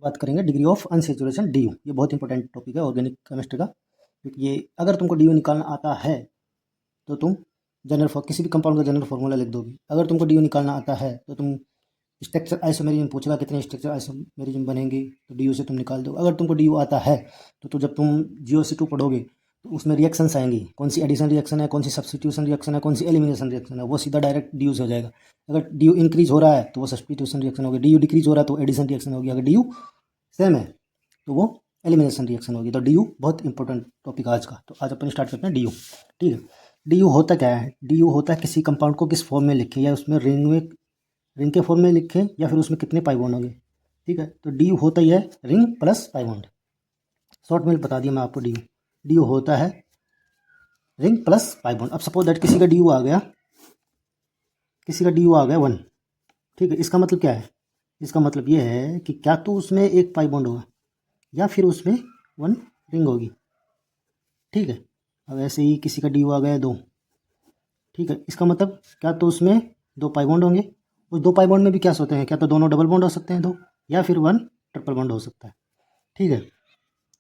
बात करेंगे degree of unsaturation D you. ये बहुत इंपॉर्टेंट टॉपिक है ऑर्गेनिक केमिस्ट्री का, क्योंकि ये अगर तुमको डी यू निकालना आता है तो तुम किसी भी कंपाउंड का जनरल फॉर्मूला लिख दोगे। अगर तुमको डी यू निकालना आता है तो तुम स्ट्रक्चर आइसोमेरिज्म पूछेगा कितने स्ट्रक्चर आइसोमेरिज्म बनेंगे, तो डी यू से तुम निकाल दो। अगर तुमको डी यू आता है तो जब तुम GOC2 पढ़ोगे तो उसमें रिएक्शंस आएंगी, कौन सी एडिशन रिएक्शन है, कौन सी सब्स्टिट्यूशन रिएक्शन है, कौन सी एलिमिनेशन रिएक्शन है, वो सीधा डायरेक्ट डी यू से हो जाएगा। अगर डी यू इंक्रीज हो रहा है तो वो सब्स्टिट्यूशन रिएक्शन होगी, डी यू डिक्रीज हो रहा है तो एडिशन रिएक्शन होगी, अगर डी यू सेम है तो वो एलिमिनेशन रिएक्शन होगी। तो डी यू बहुत इंपॉर्टेंट टॉपिक आज का। तो आज अपन स्टार्ट करते हैं डी यू। ठीक है, डी यू होता क्या है? डी यू होता है किसी कंपाउंड को किस फॉर्म में लिखें, या उसमें रिंग के फॉर्म में लिखें, या फिर उसमें कितने पाई बॉन्ड होंगे। ठीक है, तो डी यू होता ही है ring plus pi bond. Short में बता दिया मैं आपको। डी यू होता है रिंग प्लस पाई बॉन्ड। अब सपोज दैट किसी का डी यू आ गया 1। ठीक है, इसका मतलब क्या है? इसका मतलब ये है कि क्या तो उसमें एक पाई बॉन्ड होगा या फिर उसमें 1 रिंग होगी। ठीक है, अब ऐसे ही किसी का डी यू आ गया 2। ठीक है, इसका मतलब क्या तो उसमें 2 पाई बॉन्ड होंगे। उस 2 पाई बॉन्ड में भी क्या होते हैं, क्या तो दोनों डबल बॉन्ड हो सकते हैं 2, या फिर 1 ट्रिपल बॉन्ड हो सकता है। ठीक है,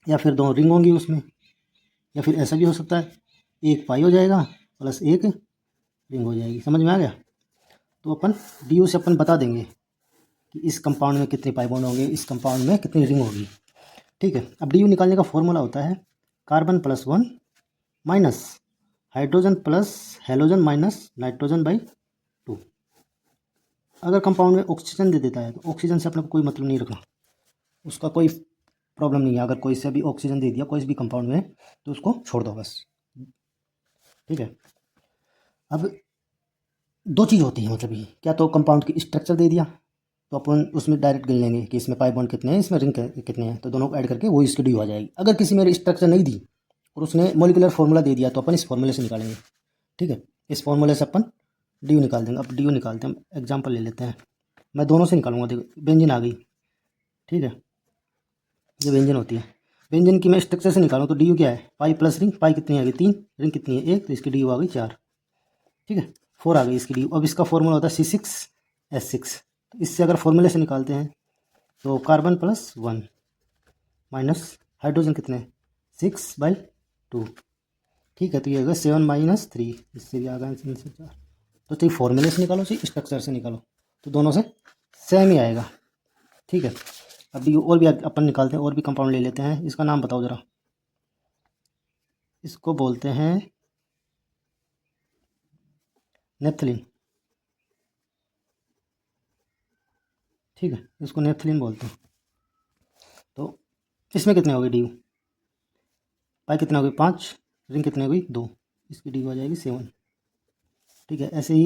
या फिर 2 रिंग होंगी उसमें, या फिर ऐसा भी हो सकता है 1 पाई हो जाएगा प्लस 1 रिंग हो जाएगी। समझ में आ गया? तो अपन डी यू से अपन बता देंगे कि इस कंपाउंड में कितने पाई बॉन्ड होंगे, इस कंपाउंड में कितनी रिंग होगी। ठीक है, अब डी यू निकालने का फॉर्मूला होता है carbon +1 minus hydrogen plus halogen minus nitrogen by 2। अगर कंपाउंड में ऑक्सीजन दे देता है तो ऑक्सीजन से अपने को कोई मतलब नहीं रखना, उसका कोई प्रॉब्लम नहीं है। अगर कोई से भी ऑक्सीजन दे दिया कोई भी कंपाउंड में तो उसको छोड़ दो बस। ठीक है, अब 2 चीज़ होती है, मतलब ये क्या तो कंपाउंड की स्ट्रक्चर दे दिया तो अपन उसमें डायरेक्ट गिन लेंगे कि इसमें पाई बॉन्ड कितने हैं, इसमें रिंग कितने हैं, तो दोनों को ऐड करके वो इसकी डी यू आ जाएगी। अगर किसी में स्ट्रक्चर नहीं दी और उसने मॉलिक्यूलर फॉर्मूला दे दिया तो अपन इस फॉर्मूले से निकालेंगे। ठीक है, इस फॉर्मूले से अपन डी यू निकाल देंगे। अब डी यू निकालते हैं, एग्जाम्पल ले लेते हैं। मैं दोनों से निकालूंगा। देखो बेंजीन आ गई। ठीक है, ये बेंजीन होती है। बेंजीन की मैं स्ट्रक्चर से निकालूँ तो डी यू क्या है? Pi plus ring. पाई कितनी आ गई? 3। रिंग कितनी है? 1, तो इसकी डी यू आ गई 4। ठीक है, 4 आ गई इसकी डी यू। अब इसका फॉर्मूला होता है C6H6। तो इससे अगर फॉर्मूले से निकालते हैं तो कार्बन +1 माइनस हाइड्रोजन कितने? 6/2। ठीक है, तो ये होगा 7 - 3। इससे भी आ गया 4। तो चाहिए फॉर्मूले से निकालो चाहिए स्ट्रक्चर से निकालो, तो दोनों से सेम ही आएगा। ठीक है, अभी और भी अपन निकालते हैं, और भी कंपाउंड ले लेते हैं। इसका नाम बताओ ज़रा। इसको बोलते हैं नेफ्थलीन। ठीक है, इसको नेफ्थलीन बोलते हैं। तो इसमें कितने हो गए डी यू? पाई कितना हो गई? 5। रिंग कितनी हो गई? 2। इसकी डी यू आ जाएगी 7। ठीक है, ऐसे ही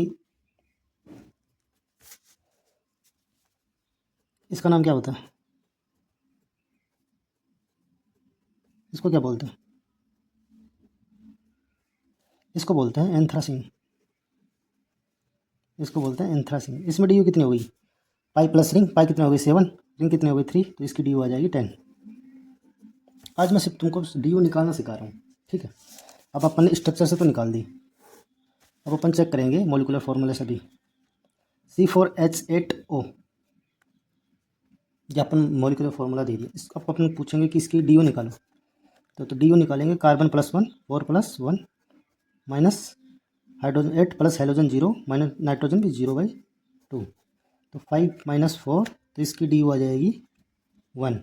इसका नाम क्या होता है? इसको क्या बोलते हैं? इसको बोलते हैं एंथ्रासीन। इसको बोलते हैं एंथ्रासीन। इसमें डी यू कितनी हो गई? Pi plus ring. पाई कितनी हो गई? 7। रिंग कितनी हो गई? 3। तो इसकी डी यू आ जाएगी 10। आज मैं सिर्फ तुमको डी यू निकालना सिखा रहा हूँ। ठीक है, अब अपन ने स्ट्रक्चर से तो निकाल दी। अब अपन चेक करेंगे मॉलिक्यूलर फॉर्मूले से भी। C4H8O, ये अपन मॉलिक्यूलर फार्मूला दे दिया। इसको अपन पूछेंगे कि इसकी डी यू निकालो, तो डी यू निकालेंगे। Carbon +1 4 + 1 minus hydrogen 8 plus halogen 0 minus nitrogen भी 0/2, तो 5 - 4, तो इसकी डी यू आ जाएगी 1।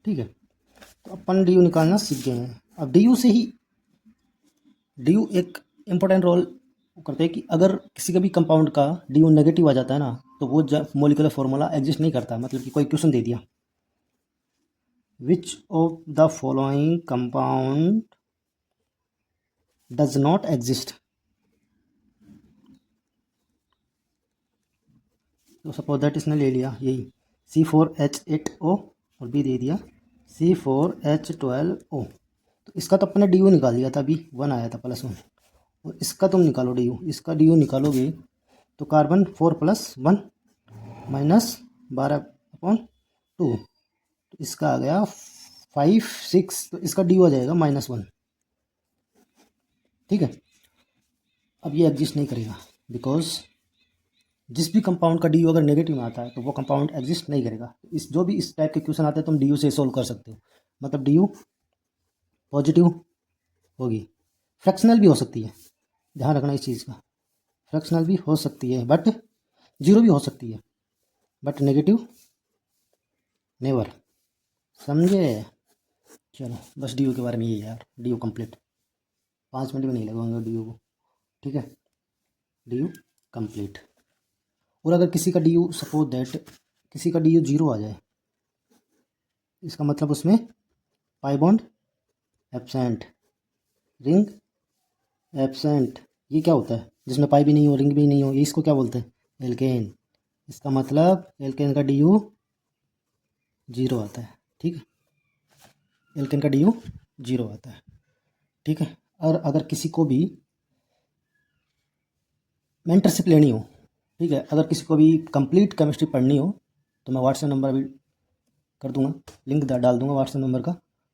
ठीक है, तो अपन डी यू निकालना सीख गए हैं। अब डी यू से ही डी यू एक इम्पोर्टेंट रोल करते हैं कि अगर किसी का भी कंपाउंड का डी यू नेगेटिव आ जाता है ना, तो वो मॉलिक्यूलर फार्मूला एग्जिस्ट नहीं करता। मतलब कि कोई क्वेश्चन दे दिया, which of the following compound does not exist. तो सपोज दैट इसने ले लिया यही C4H8O और भी दे दिया C4H12O। तो इसका तो अपने डी यू निकाल दिया था, अभी 1 आया था +1। और इसका तुम निकालो डी यू। इसका डी यू निकालोगे तो कार्बन 4 + 1 माइनस 12/2, तो इसका आ गया 5 6, तो इसका डी यू आ जाएगा -1। ठीक है, अब ये एग्जिस्ट नहीं करेगा बिकॉज जिस भी कंपाउंड का डी यू अगर नेगेटिव में आता है तो वो कंपाउंड एग्जिस्ट नहीं करेगा। इस जो भी इस टाइप के क्वेश्चन आते हैं तुम डी यू से सोल्व कर सकते हो। मतलब डी यू पॉजिटिव होगी, फ्रैक्शनल भी हो सकती है, ध्यान रखना इस चीज़ का, फ्रैक्शनल भी हो सकती है बट जीरो भी हो सकती है, बट नेगेटिव नेवर। समझे? चलो बस डी यू के बारे में ये यार, डी यू कंप्लीट, 5 मिनट भी नहीं लगवाऊंगा डी यू को, ठीक है, डी यू कंप्लीट। और अगर किसी का डी यू सपोज दैट किसी का डी यू जीरो आ जाए, इसका मतलब उसमें pi bond absent, ring absent. ये क्या होता है जिसमें पाई भी नहीं हो रिंग भी नहीं हो, ये इसको क्या बोलते हैं? एल्केन। इसका मतलब एल्केन का डी यू जीरो आता है, ठीक है, एल्केन का डी यू जीरो आता है, ठीक है। और अगर किसी को भी मेंटरशिप लेनी हो, ठीक है, अगर किसी को भी कंप्लीट केमिस्ट्री पढ़नी हो तो मैं व्हाट्सएप नंबर अभी कर दूंगा, लिंक डाल दूंगा व्हाट्सएप नंबर का,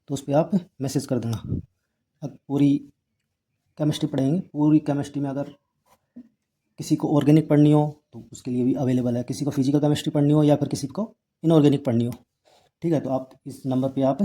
तो उस पर आप मैसेज कर देना। अब पूरी केमिस्ट्री पढ़ेंगे, पूरी केमिस्ट्री में अगर किसी को ऑर्गेनिक पढ़नी हो तो उसके लिए भी अवेलेबल है, किसी को फिजिकल केमिस्ट्री पढ़नी हो या फिर किसी को इनऑर्गेनिक पढ़नी हो, ठीक है, तो आप इस नंबर पे आप